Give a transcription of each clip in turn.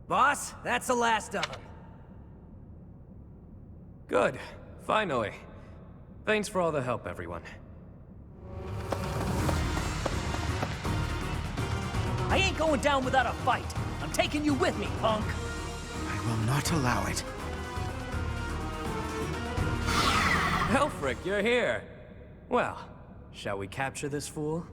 Boss, that's the last of them. Good. Finally. Thanks for all the help, everyone. I ain't going down without a fight. I'm taking you with me, punk. I will not allow it. Aelfric, you're here. Well, shall we capture this fool?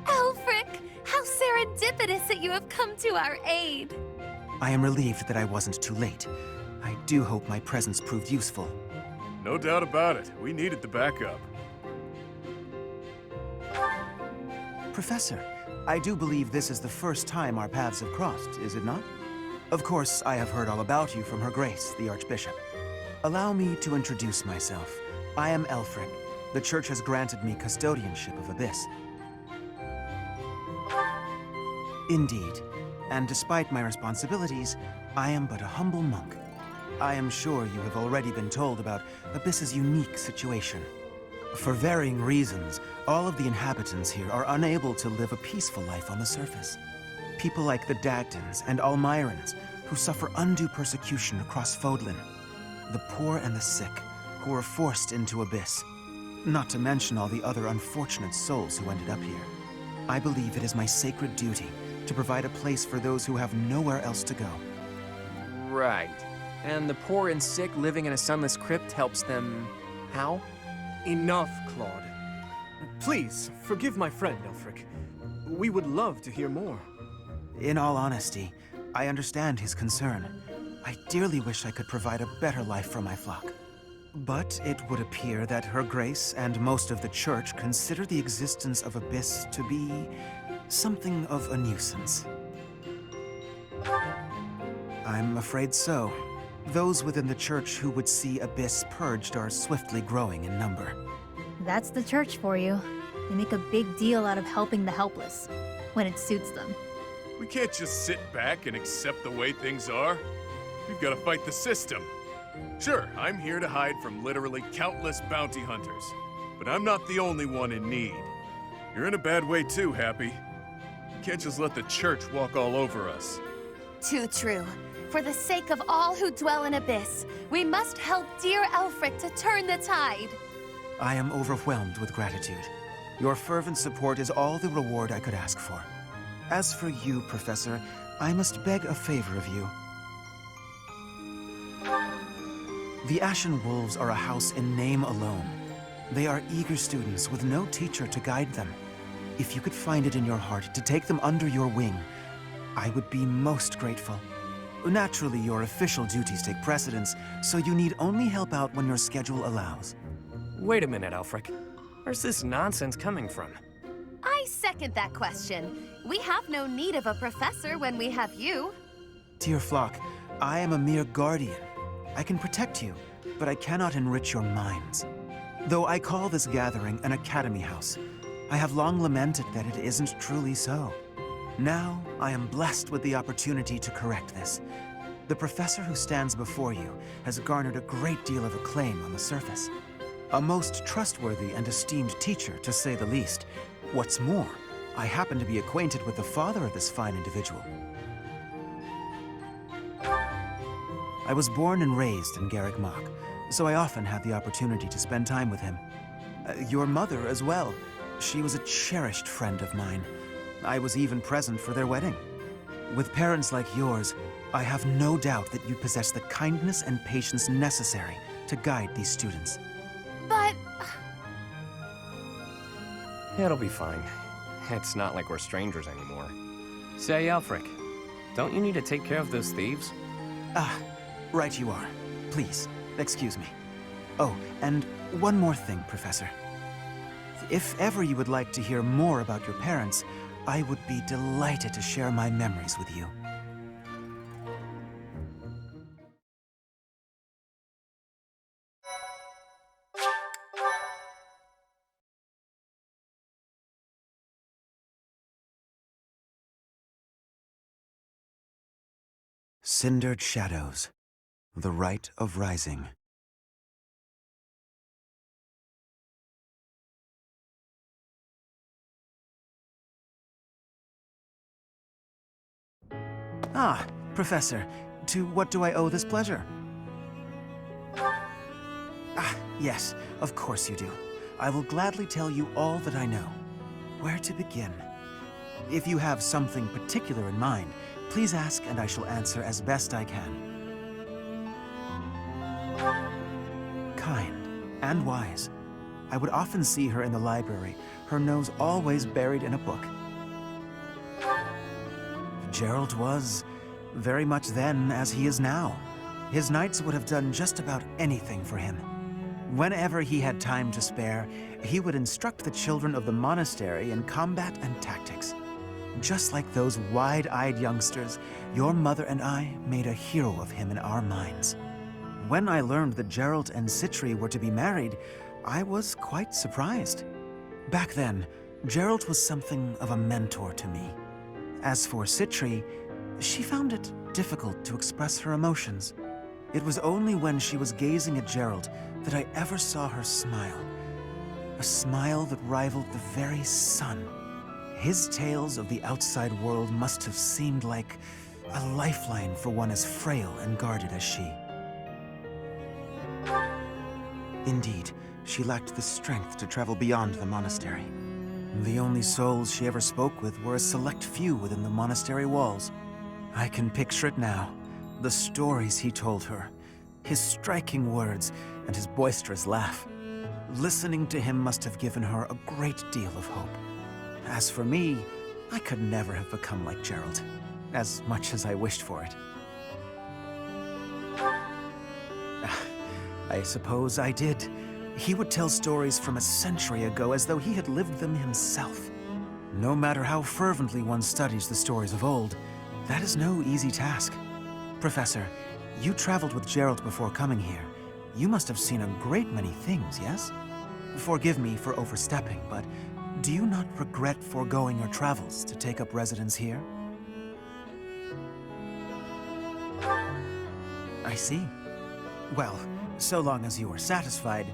Aelfric! How serendipitous that you have come to our aid! I am relieved that I wasn't too late. I do hope my presence proved useful. No doubt about it. We needed the backup. Professor, I do believe this is the first time our paths have crossed, is it not? Of course, I have heard all about you from Her Grace, the Archbishop. Allow me to introduce myself. I am Aelfric. The Church has granted me custodianship of Abyss. Indeed. And despite my responsibilities, I am but a humble monk. I am sure you have already been told about Abyss's unique situation. For varying reasons, all of the inhabitants here are unable to live a peaceful life on the surface. People like the Dagdans and Almirans, who suffer undue persecution across Fodlan. The poor and the sick, who are forced into Abyss. Not to mention all the other unfortunate souls who ended up here. I believe it is my sacred duty to provide a place for those who have nowhere else to go. Right. And the poor and sick living in a sunless crypt helps them... how? Enough, Claude. Please, forgive my friend, Aelfric. We would love to hear more. In all honesty, I understand his concern. I dearly wish I could provide a better life for my flock. But it would appear that Her Grace and most of the Church consider the existence of Abyss to be something of a nuisance. I'm afraid so. Those within the Church who would see Abyss purged are swiftly growing in number. That's the Church for you. They make a big deal out of helping the helpless, when it suits them. We can't just sit back and accept the way things are. We've got to fight the system. Sure, I'm here to hide from literally countless bounty hunters, but I'm not the only one in need. You're in a bad way too, Hapi. You can't just let the Church walk all over us. Too true. For the sake of all who dwell in Abyss, we must help dear Aelfric to turn the tide. I am overwhelmed with gratitude. Your fervent support is all the reward I could ask for. As for you, Professor, I must beg a favor of you. The Ashin Wolves are a house in name alone. They are eager students with no teacher to guide them. If you could find it in your heart to take them under your wing, I would be most grateful. Naturally, your official duties take precedence, so you need only help out when your schedule allows. Wait a minute, Aelfric. Where's this nonsense coming from? I second that question. We have no need of a professor when we have you. Dear flock, I am a mere guardian. I can protect you, but I cannot enrich your minds. Though I call this gathering an academy house, I have long lamented that it isn't truly so. Now, I am blessed with the opportunity to correct this. The professor who stands before you has garnered a great deal of acclaim on the surface. A most trustworthy and esteemed teacher, to say the least. What's more, I happen to be acquainted with the father of this fine individual. I was born and raised in Garrick Mach, so I often had the opportunity to spend time with him. Your mother as well. She was a cherished friend of mine. I was even present for their wedding. With parents like yours, I have no doubt that you possess the kindness and patience necessary to guide these students. But... It'll be fine. It's not like we're strangers anymore. Say, Aelfric, don't you need to take care of those thieves? Ah, right you are. Please, excuse me. Oh, and one more thing, Professor. If ever you would like to hear more about your parents, I would be delighted to share my memories with you. Cindered shadows. The rite of rising. Ah, Professor, to what do I owe this pleasure? Ah, yes, of course you do. I will gladly tell you all that I know. Where to begin? If you have something particular in mind, please ask and I shall answer as best I can. Kind and wise. I would often see her in the library, her nose always buried in a book. Geralt was very much then as he is now. His knights would have done just about anything for him. Whenever he had time to spare, he would instruct the children of the monastery in combat and tactics. Just like those wide-eyed youngsters, your mother and I made a hero of him in our minds. When I learned that Geralt and Sitri were to be married, I was quite surprised. Back then, Geralt was something of a mentor to me. As for Sitri, she found it difficult to express her emotions. It was only when she was gazing at Geralt that I ever saw her smile. A smile that rivaled the very sun. His tales of the outside world must have seemed like a lifeline for one as frail and guarded as she. Indeed, she lacked the strength to travel beyond the monastery. The only souls she ever spoke with were a select few within the monastery walls. I can picture it now. The stories he told her, his striking words, and his boisterous laugh. Listening to him must have given her a great deal of hope. As for me, I could never have become like Geralt, as much as I wished for it. I suppose I did. He would tell stories from a century ago as though he had lived them himself. No matter how fervently one studies the stories of old, that is no easy task. Professor, you traveled with Geralt before coming here. You must have seen a great many things, yes? Forgive me for overstepping, but do you not regret foregoing your travels to take up residence here? I see. Well, so long as you are satisfied,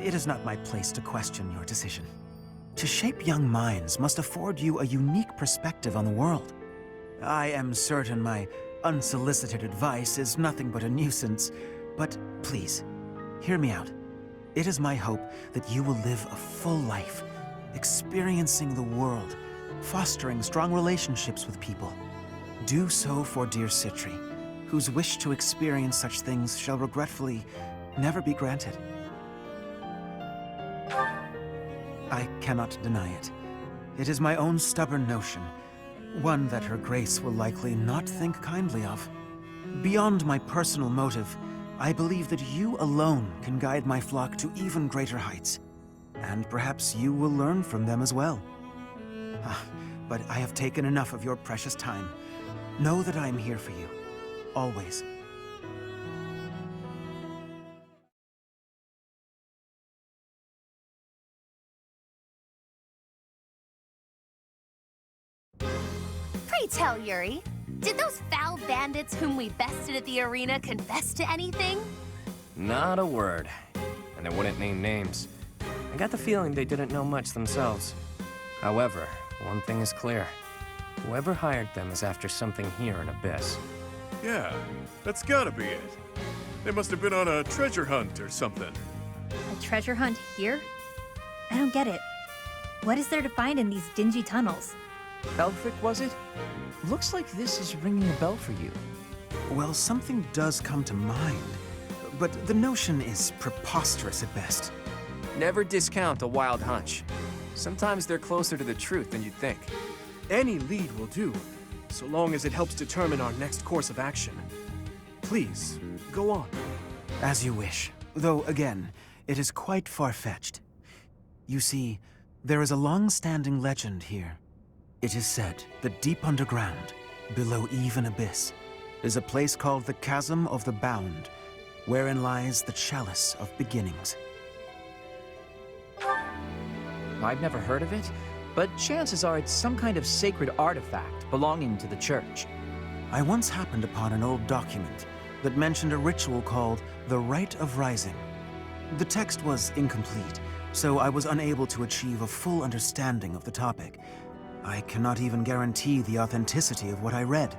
it is not my place to question your decision. To shape young minds must afford you a unique perspective on the world. I am certain my unsolicited advice is nothing but a nuisance, but please, hear me out. It is my hope that you will live a full life, experiencing the world, fostering strong relationships with people. Do so for dear Sitri, whose wish to experience such things shall regretfully never be granted. I cannot deny it. It is my own stubborn notion, one that Her Grace will likely not think kindly of. Beyond my personal motive, I believe that you alone can guide my flock to even greater heights. And perhaps you will learn from them as well. But I have taken enough of your precious time. Know that I am here for you, always. Pray tell, Yuri, did those foul bandits whom we bested at the arena confess to anything? Not a word. And they wouldn't name names. I got the feeling they didn't know much themselves. However, one thing is clear. Whoever hired them is after something here in Abyss. Yeah, that's gotta be it. They must have been on a treasure hunt or something. A treasure hunt here? I don't get it. What is there to find in these dingy tunnels? Aelfric, was it? Looks like this is ringing a bell for you. Well, something does come to mind, but the notion is preposterous at best. Never discount a wild hunch. Sometimes they're closer to the truth than you'd think. Any lead will do, so long as it helps determine our next course of action. Please, go on. As you wish, though again, it is quite far-fetched. You see, there is a long-standing legend here. It is said that deep underground, below even Abyss, is a place called the Chasm of the Bound, wherein lies the chalice of beginnings. I've never heard of it, but chances are it's some kind of sacred artifact belonging to the Church. I once happened upon an old document that mentioned a ritual called the Rite of Rising. The text was incomplete, so I was unable to achieve a full understanding of the topic. I cannot even guarantee the authenticity of what I read.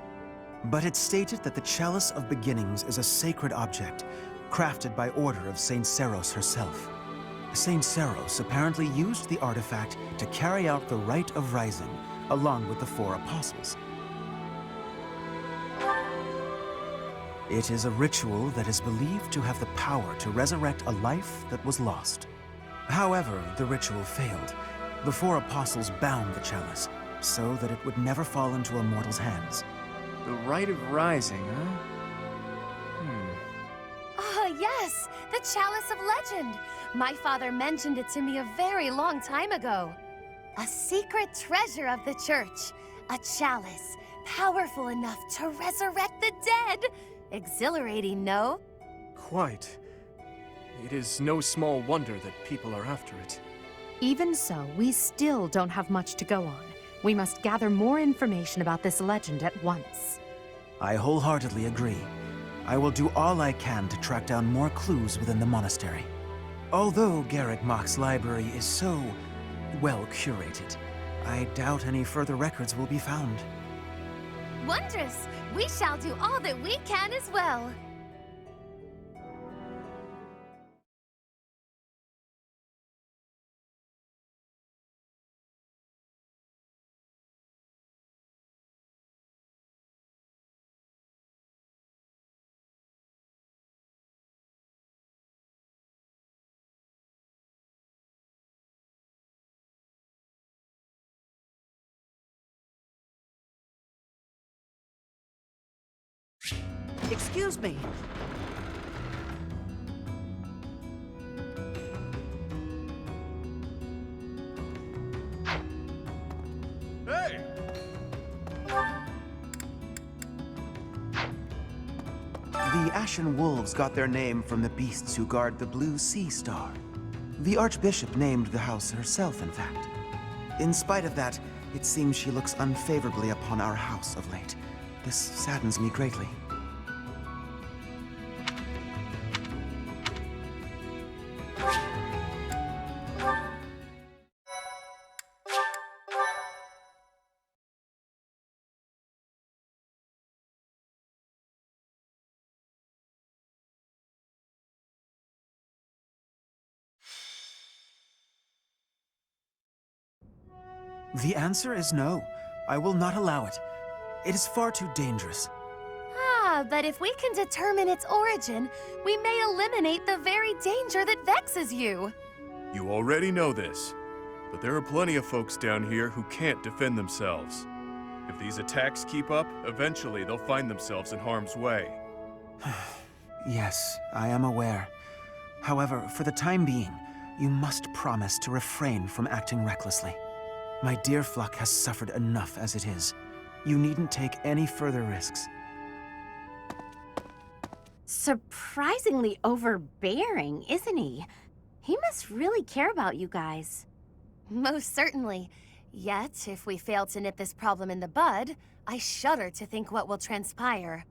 But it stated that the Chalice of Beginnings is a sacred object, crafted by order of Saint Seiros herself. Saint Seiros apparently used the artifact to carry out the Rite of Rising, along with the 4 apostles. It is a ritual that is believed to have the power to resurrect a life that was lost. However, the ritual failed. The 4 apostles bound the chalice, so that it would never fall into a mortal's hands. The Rite of Rising, huh? Oh, yes! The Chalice of Legend! My father mentioned it to me a very long time ago. A secret treasure of the Church. A chalice, powerful enough to resurrect the dead! Exhilarating, no? Quite. It is no small wonder that people are after it. Even so, we still don't have much to go on. We must gather more information about this legend at once. I wholeheartedly agree. I will do all I can to track down more clues within the monastery. Although Garrick Mach's library is so well curated, I doubt any further records will be found. Wondrous! We shall do all that we can as well. Excuse me. Hey! The Ashin Wolves got their name from the beasts who guard the Blue Sea Star. The Archbishop named the house herself, in fact. In spite of that, it seems she looks unfavorably upon our house of late. This saddens me greatly. The answer is no. I will not allow it. It is far too dangerous. Ah, but if we can determine its origin, we may eliminate the very danger that vexes you. You already know this, but there are plenty of folks down here who can't defend themselves. If these attacks keep up, eventually they'll find themselves in harm's way. Yes, I am aware. However, for the time being, you must promise to refrain from acting recklessly. My dear flock has suffered enough as it is. You needn't take any further risks. Surprisingly overbearing, isn't he? He must really care about you guys. Most certainly. Yet, if we fail to nip this problem in the bud, I shudder to think what will transpire.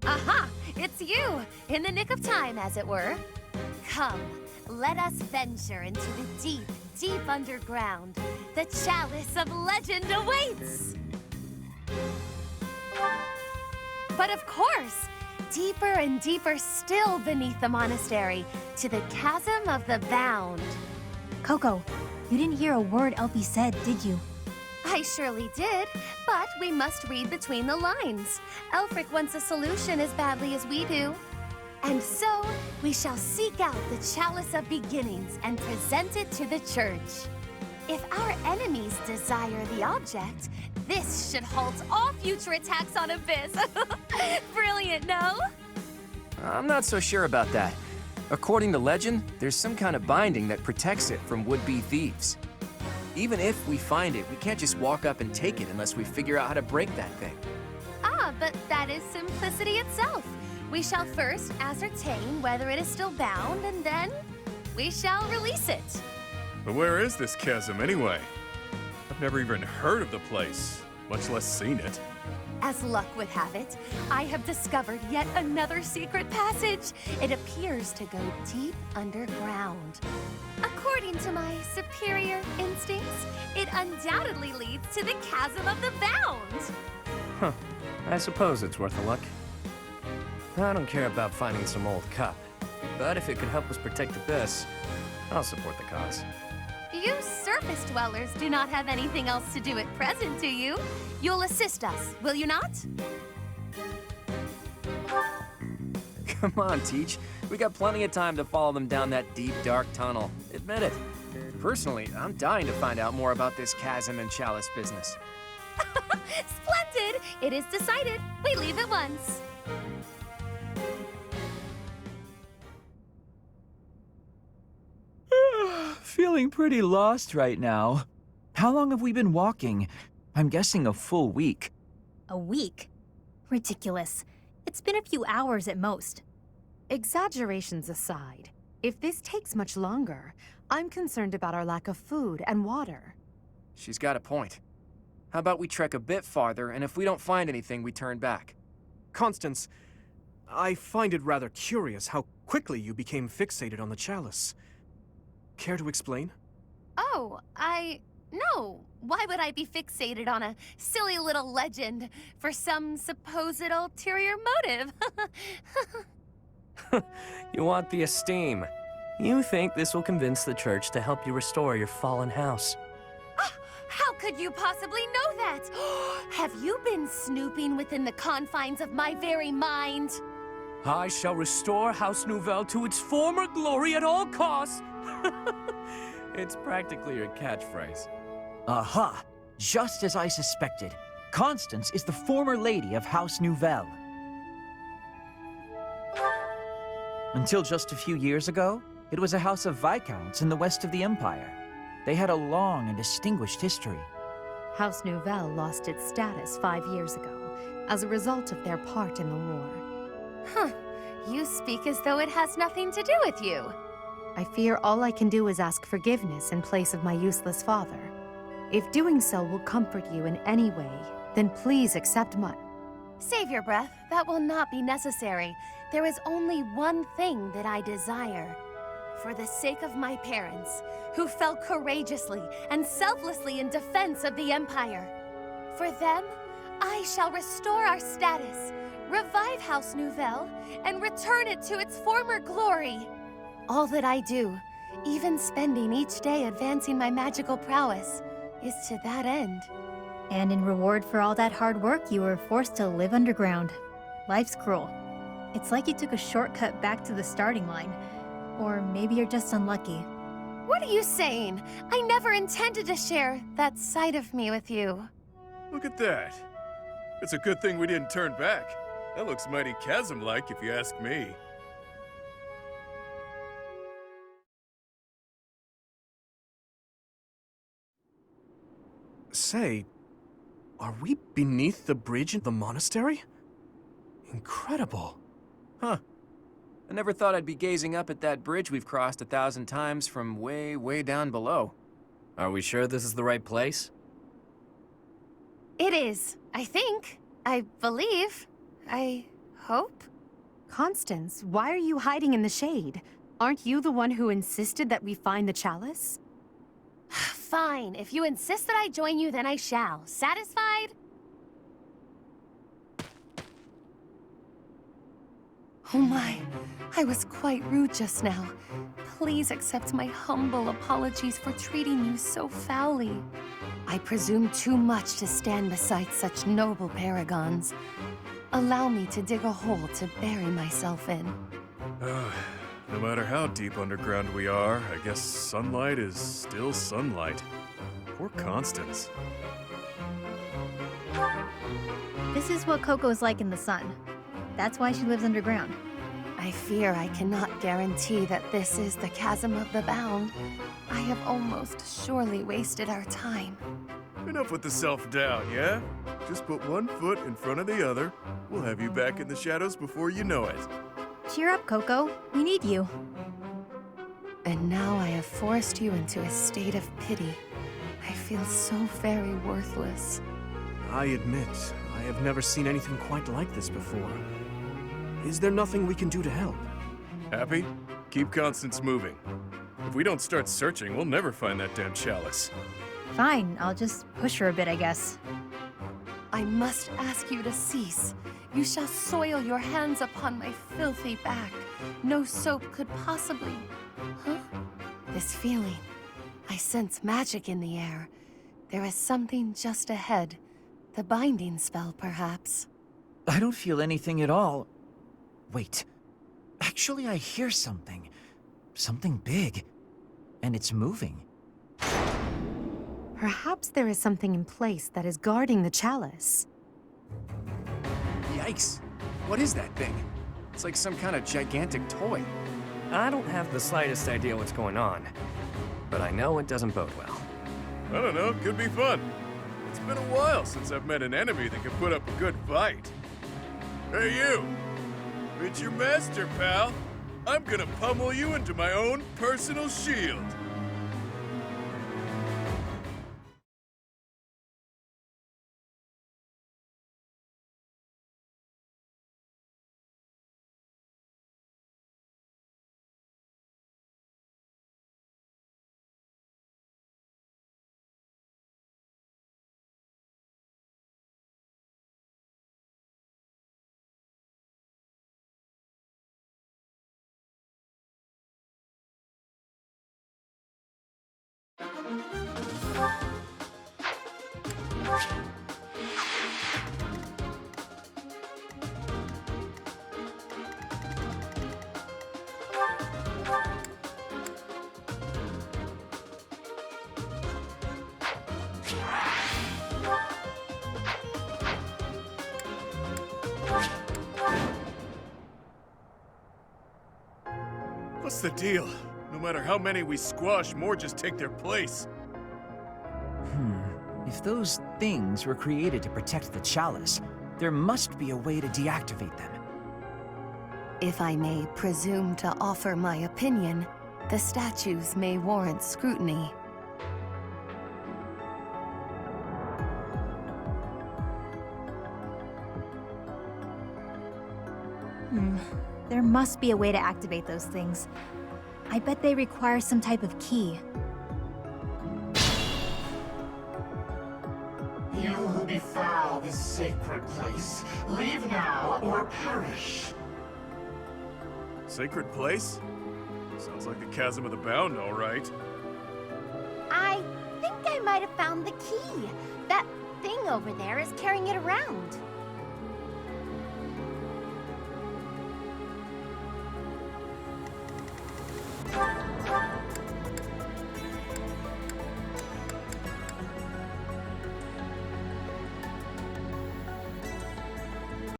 Aha! It's you! In the nick of time, as it were. Come, let us venture into the deep, deep underground. The Chalice of Legend awaits! But of course, deeper and deeper still beneath the monastery, to the chasm of the bound. Coco, you didn't hear a word Elfie said, did you? I surely did, but we must read between the lines. Aelfric wants a solution as badly as we do. And so, we shall seek out the Chalice of Beginnings and present it to the Church. If our enemies desire the object, this should halt all future attacks on Abyss. Brilliant, no? I'm not so sure about that. According to legend, there's some kind of binding that protects it from would-be thieves. Even if we find it, we can't just walk up and take it unless we figure out how to break that thing. Ah, but that is simplicity itself. We shall first ascertain whether it is still bound, and then we shall release it. But where is this chasm anyway? I've never even heard of the place. much less seen it. As luck would have it, I have discovered yet another secret passage. It appears to go deep underground. According to my superior instincts, it undoubtedly leads to the chasm of the bound. Huh. I suppose it's worth a look. I don't care about finding some old cup, but if it could help us protect Abyss, I'll support the cause. You surface dwellers do not have anything else to do at present, do you? You'll assist us, will you not? Come on, Teach. We got plenty of time to follow them down that deep, dark tunnel. Admit it. Personally, I'm dying to find out more about this chasm and chalice business. Splendid! It is decided. We leave at once. Feeling pretty lost right now. How long have we been walking? I'm guessing a full week. A week? Ridiculous. It's been a few hours at most. Exaggerations aside, if this takes much longer, I'm concerned about our lack of food and water. She's got a point. How about we trek a bit farther, and if we don't find anything, we turn back? Constance, I find it rather curious how quickly you became fixated on the chalice. Care to explain? Oh, No. Why would I be fixated on a silly little legend for some supposed ulterior motive? You want the esteem. You think this will convince the church to help you restore your fallen house. How could you possibly know that? Have you been snooping within the confines of my very mind? I shall restore House Nouvelle to its former glory at all costs. It's practically your catchphrase. Aha! Just as I suspected. Constance is the former lady of House Nouvelle. Until just a few years ago, it was a house of Viscounts in the west of the Empire. They had a long and distinguished history. House Nouvelle lost its status 5 years ago as a result of their part in the war. Huh. You speak as though it has nothing to do with you. I fear all I can do is ask forgiveness in place of my useless father. If doing so will comfort you in any way, then please accept my... Save your breath. That will not be necessary. There is only one thing that I desire. For the sake of my parents, who fell courageously and selflessly in defense of the Empire. For them, I shall restore our status, revive House Nouvelle, and return it to its former glory. All that I do, even spending each day advancing my magical prowess, is to that end. And in reward for all that hard work, you were forced to live underground. Life's cruel. It's like you took a shortcut back to the starting line. Or maybe you're just unlucky. What are you saying? I never intended to share that side of me with you. Look at that. It's a good thing we didn't turn back. That looks mighty chasm-like, if you ask me. Say, are we beneath the bridge in the monastery? Incredible. Huh. I never thought I'd be gazing up at that bridge we've crossed 1,000 times from way, way down below. Are we sure this is the right place? It is, I think. I believe. I hope. Constance, why are you hiding in the shade? Aren't you the one who insisted that we find the chalice? Fine. If you insist that I join you, then I shall. Satisfied? Oh my. I was quite rude just now. Please accept my humble apologies for treating you so foully. I presume too much to stand beside such noble paragons. Allow me to dig a hole to bury myself in. No matter how deep underground we are, I guess sunlight is still sunlight. Poor Constance. This is what Coco's like in the sun. That's why she lives underground. I fear I cannot guarantee that this is the chasm of the bound. I have almost surely wasted our time. Enough with the self-doubt, yeah? Just put one foot in front of the other. We'll have you back in the shadows before you know it. Cheer up, Coco. We need you. And now I have forced you into a state of pity. I feel so very worthless. I admit, I have never seen anything quite like this before. Is there nothing we can do to help? Happy? Keep Constance moving. If we don't start searching, we'll never find that damn chalice. Fine, I'll just push her a bit, I guess. I must ask you to cease. You shall soil your hands upon my filthy back. No soap could possibly... Huh? This feeling. I sense magic in the air. There is something just ahead. The binding spell, perhaps. I don't feel anything at all. Wait. Actually, I hear something. Something big. And it's moving. Perhaps there is something in place that is guarding the chalice. Yikes. What is that thing? It's like some kind of gigantic toy. I don't have the slightest idea what's going on, but I know it doesn't bode well. I don't know, could be fun. It's been a while since I've met an enemy that could put up a good fight. Hey you! It's your master, pal. I'm gonna pummel you into my own personal shield. What's the deal? No matter how many we squash, more just take their place. If those things were created to protect the chalice, there must be a way to deactivate them. If I may presume to offer my opinion, the statues may warrant scrutiny. There must be a way to activate those things. I bet they require some type of key. You who defile this sacred place, leave now or perish. Sacred place? Sounds like the chasm of the bound, all right. I think I might have found the key. That thing over there is carrying it around.